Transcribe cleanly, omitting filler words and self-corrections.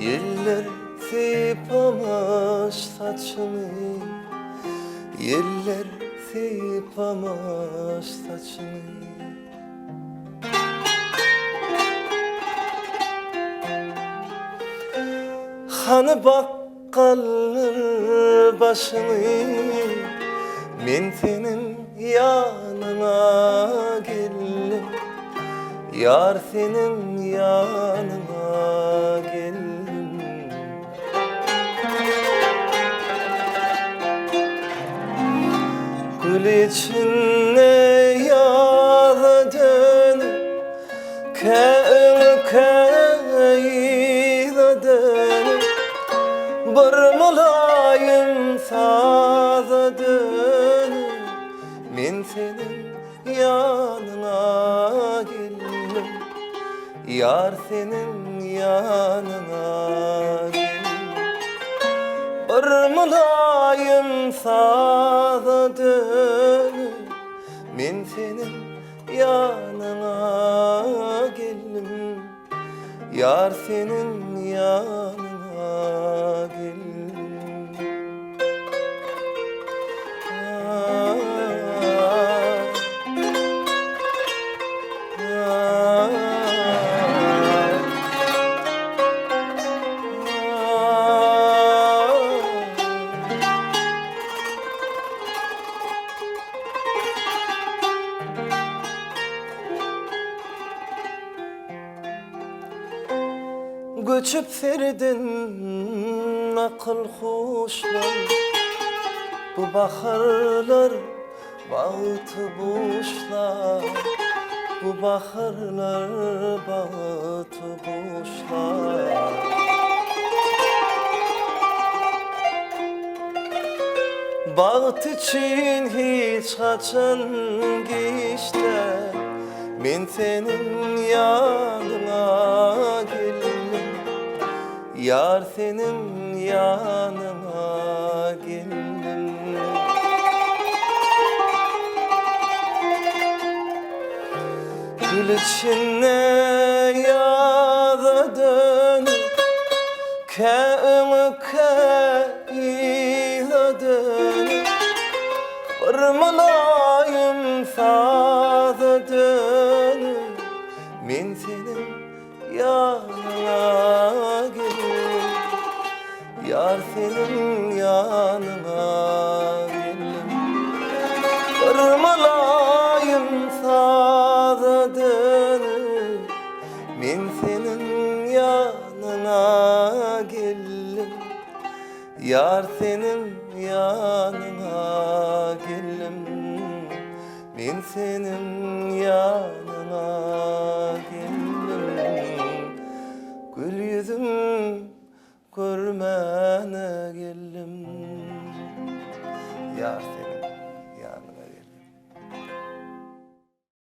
Yeller sipamış saçını, yeller sipamış saçını. Hanı bakkalır başını, men senin yanına geldim, yar senin yanına geldim. Gül içinde yağda dönüp, kayda dönüp, bir mulayim saza dönüp, men senin yanına geldim, yar senin yanına geldim. Bir mulayim saza dönüp, men senin yanına geldim, yar senin yanına geldim. Göçüp serdin akıl huşlar, bu baharlar bağıtı boşlar, bu baharlar bağıtı boşlar. Bağıt için hiç kaçan geçti, men senin yanına geldim, yar senin yanına geldim. Gül içine yağda dönüp, kayda dönüp, bir mulayim saza dönüp, men senin yanına geldim, yar senin yanına geldim. Bir mulayim saza dönüp, men senin yanına geldim, yar senin yanına geldim, men senin yanına geldim. Gül yüzüm görmene geldim.